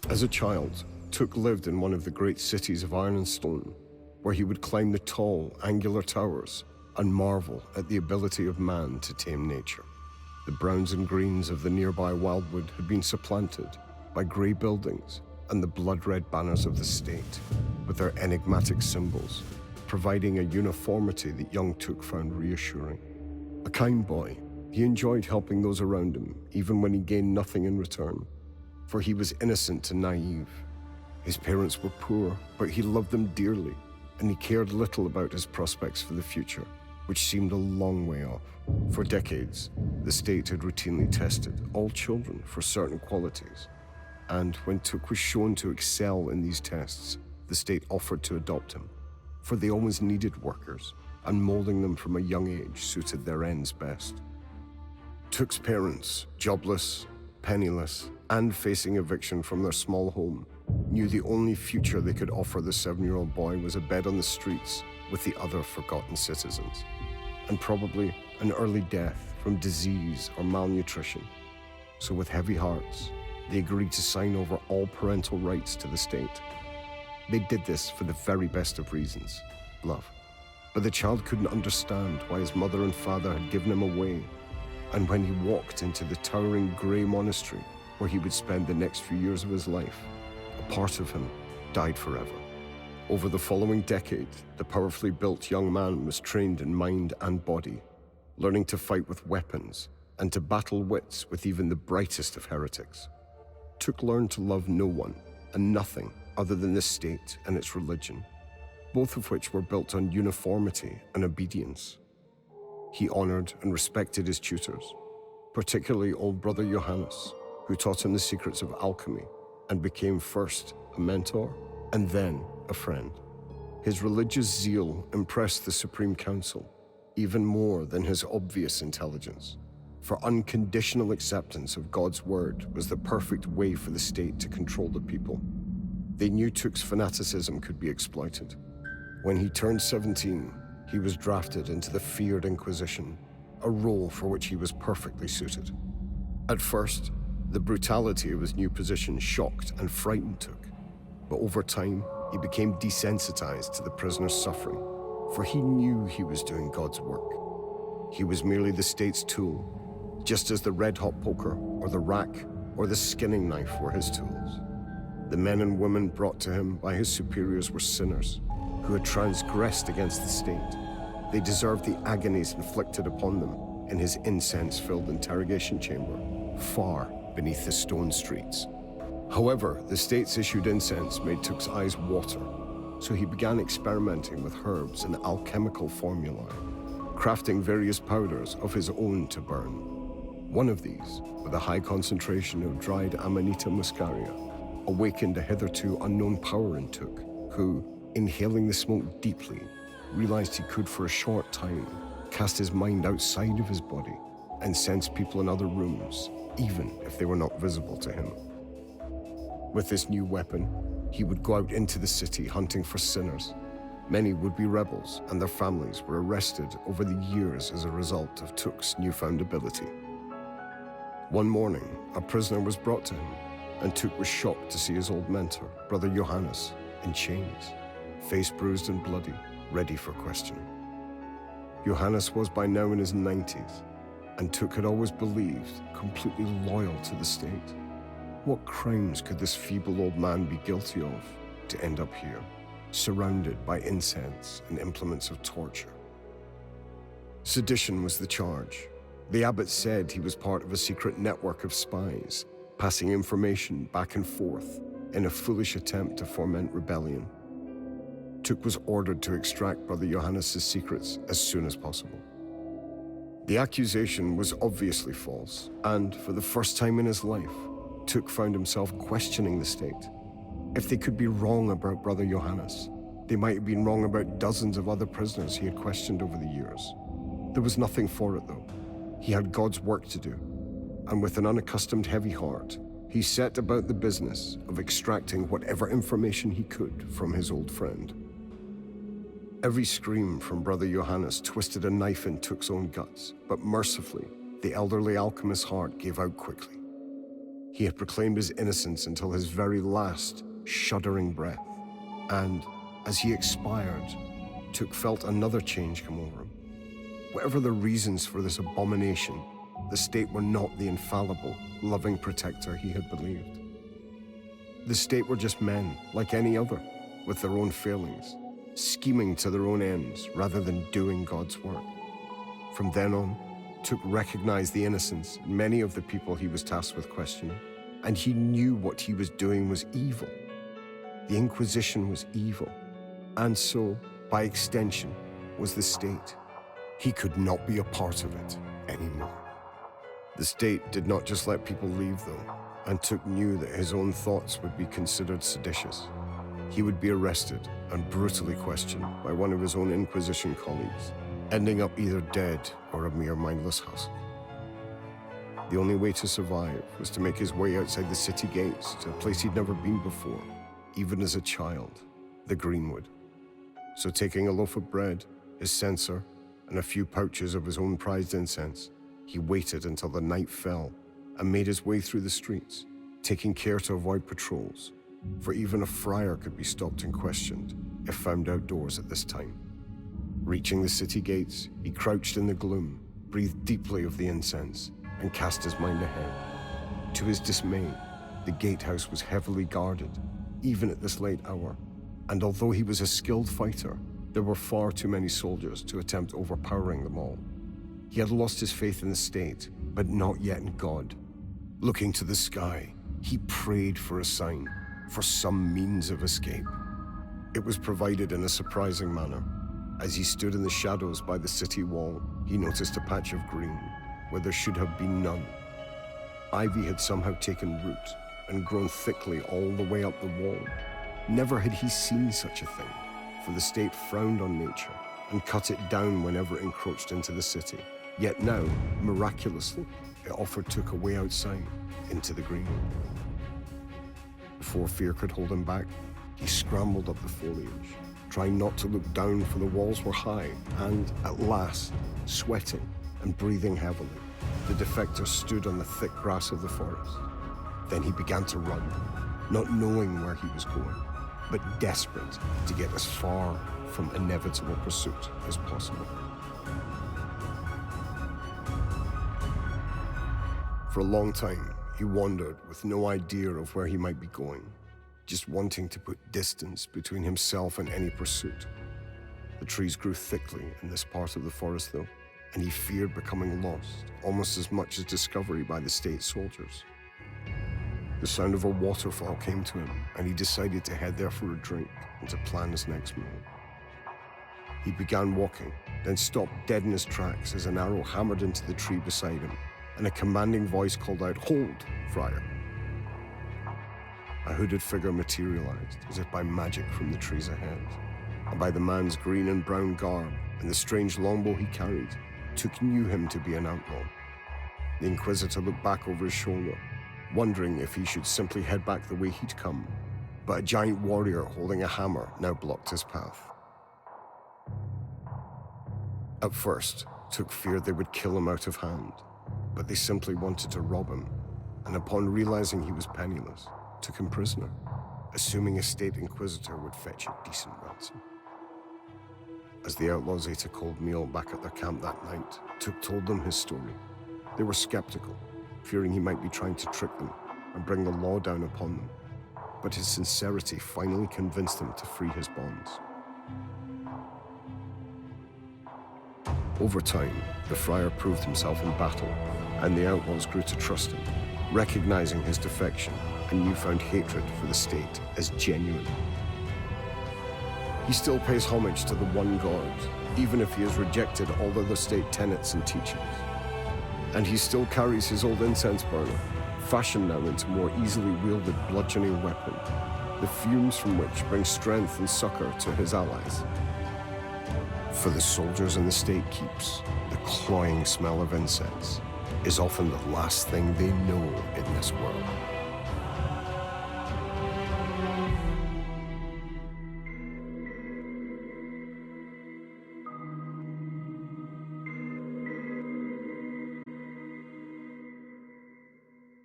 As a child, Tooke lived in one of the great cities of iron and stone, where he would climb the tall, angular towers and marvel at the ability of man to tame nature. The browns and greens of the nearby wildwood had been supplanted by grey buildings and the blood-red banners of the state, with their enigmatic symbols, providing a uniformity that young Tooke found reassuring. A kind boy, he enjoyed helping those around him, even when he gained nothing in return, for he was innocent and naive. His parents were poor, but he loved them dearly, and he cared little about his prospects for the future, which seemed a long way off. For decades, the state had routinely tested all children for certain qualities, and when Tooke was shown to excel in these tests, the state offered to adopt him, for they always needed workers, and molding them from a young age suited their ends best. Tooke's parents, jobless, penniless, and facing eviction from their small home, knew the only future they could offer the 7-year-old boy was a bed on the streets with the other forgotten citizens, and probably an early death from disease or malnutrition. So with heavy hearts, they agreed to sign over all parental rights to the state. They did this for the very best of reasons, love. But the child couldn't understand why his mother and father had given him away, and when he walked into the towering grey monastery where he would spend the next few years of his life, a part of him died forever. Over the following decade, the powerfully built young man was trained in mind and body, learning to fight with weapons and to battle wits with even the brightest of heretics. Tooke learned to love no one and nothing other than the state and its religion, both of which were built on uniformity and obedience. He honored and respected his tutors, particularly old Brother Johannes, who taught him the secrets of alchemy and became first a mentor and then a friend. His religious zeal impressed the Supreme Council, even more than his obvious intelligence, for unconditional acceptance of God's word was the perfect way for the state to control the people. They knew Tooke's fanaticism could be exploited. When he turned 17, he was drafted into the feared Inquisition, a role for which he was perfectly suited. At first, the brutality of his new position shocked and frightened Tooke, but over time, he became desensitized to the prisoner's suffering, for he knew he was doing God's work. He was merely the state's tool, just as the red-hot poker, or the rack, or the skinning knife were his tools. The men and women brought to him by his superiors were sinners, who had transgressed against the state. They deserved the agonies inflicted upon them in his incense-filled interrogation chamber, far beneath the stone streets. However, the state's issued incense made Tooke's eyes water, so he began experimenting with herbs and alchemical formulae, crafting various powders of his own to burn. One of these, with a high concentration of dried Amanita muscaria, awakened a hitherto unknown power in Tooke, who, inhaling the smoke deeply, realized he could for a short time cast his mind outside of his body and sense people in other rooms, even if they were not visible to him. With this new weapon, he would go out into the city hunting for sinners. Many would-be rebels and their families were arrested over the years as a result of Tooke's newfound ability. One morning, a prisoner was brought to him, and Tooke was shocked to see his old mentor, Brother Johannes, in chains, face bruised and bloody, ready for questioning. Johannes was by now in his 90s, and Tooke had always believed completely loyal to the state. What crimes could this feeble old man be guilty of to end up here, surrounded by incense and implements of torture? Sedition was the charge. The abbot said he was part of a secret network of spies, passing information back and forth in a foolish attempt to foment rebellion. Tooke was ordered to extract Brother Johannes' secrets as soon as possible. The accusation was obviously false, and for the first time in his life, Tooke found himself questioning the state. If they could be wrong about Brother Johannes, they might have been wrong about dozens of other prisoners he had questioned over the years. There was nothing for it, though. He had God's work to do, and with an unaccustomed heavy heart, he set about the business of extracting whatever information he could from his old friend. Every scream from Brother Johannes twisted a knife in Tooke's own guts, but mercifully, the elderly alchemist's heart gave out quickly. He had proclaimed his innocence until his very last shuddering breath. And as he expired, Tooke felt another change come over him. Whatever the reasons for this abomination, the state were not the infallible, loving protector he had believed. The state were just men, like any other, with their own failings, scheming to their own ends rather than doing God's work. From then on, Tooke recognized the innocence in many of the people he was tasked with questioning, and he knew what he was doing was evil. The Inquisition was evil, and so, by extension, was the state. He could not be a part of it anymore. The state did not just let people leave, though, and Tooke knew that his own thoughts would be considered seditious. He would be arrested and brutally questioned by one of his own Inquisition colleagues, ending up either dead or a mere mindless husk. The only way to survive was to make his way outside the city gates to a place he'd never been before, even as a child, the Greenwood. So taking a loaf of bread, his censer, and a few pouches of his own prized incense, he waited until the night fell and made his way through the streets, taking care to avoid patrols, for even a friar could be stopped and questioned if found outdoors at this time. Reaching the city gates, he crouched in the gloom, breathed deeply of the incense, and cast his mind ahead. To his dismay, the gatehouse was heavily guarded, even at this late hour, and although he was a skilled fighter, there were far too many soldiers to attempt overpowering them all. He had lost his faith in the state, but not yet in God. Looking to the sky, he prayed for a sign, for some means of escape. It was provided in a surprising manner. As he stood in the shadows by the city wall, he noticed a patch of green where there should have been none. Ivy had somehow taken root and grown thickly all the way up the wall. Never had he seen such a thing, for the state frowned on nature and cut it down whenever it encroached into the city. Yet now, miraculously, it offered Tooke a way outside, into the Greenwood. Before fear could hold him back, he scrambled up the foliage, trying not to look down, for the walls were high, and at last, sweating and breathing heavily, the defector stood on the thick grass of the forest. Then he began to run, not knowing where he was going, but desperate to get as far from inevitable pursuit as possible. For a long time, he wandered with no idea of where he might be going, just wanting to put distance between himself and any pursuit. The trees grew thickly in this part of the forest, though, and he feared becoming lost almost as much as discovery by the state soldiers. The sound of a waterfall came to him, and he decided to head there for a drink and to plan his next move. He began walking, then stopped dead in his tracks as an arrow hammered into the tree beside him, and a commanding voice called out, "Hold, friar." A hooded figure materialized as if by magic from the trees ahead, and by the man's green and brown garb and the strange longbow he carried, Tooke knew him to be an outlaw. The Inquisitor looked back over his shoulder, wondering if he should simply head back the way he'd come, but a giant warrior holding a hammer now blocked his path. At first, Tooke feared they would kill him out of hand, but they simply wanted to rob him, and upon realizing he was penniless, took him prisoner, assuming a state inquisitor would fetch a decent ransom. As the outlaws ate a cold meal back at their camp that night, Tooke told them his story. They were skeptical, fearing he might be trying to trick them and bring the law down upon them, but his sincerity finally convinced them to free his bonds. Over time, the friar proved himself in battle, and the outlaws grew to trust him, recognizing his defection and newfound hatred for the state as genuine. He still pays homage to the one God, even if he has rejected all other state tenets and teachings. And he still carries his old incense burner, fashioned now into more easily wielded bludgeoning weapon, the fumes from which bring strength and succor to his allies. For the soldiers in the state keeps, the cloying smell of incense is often the last thing they know in this world.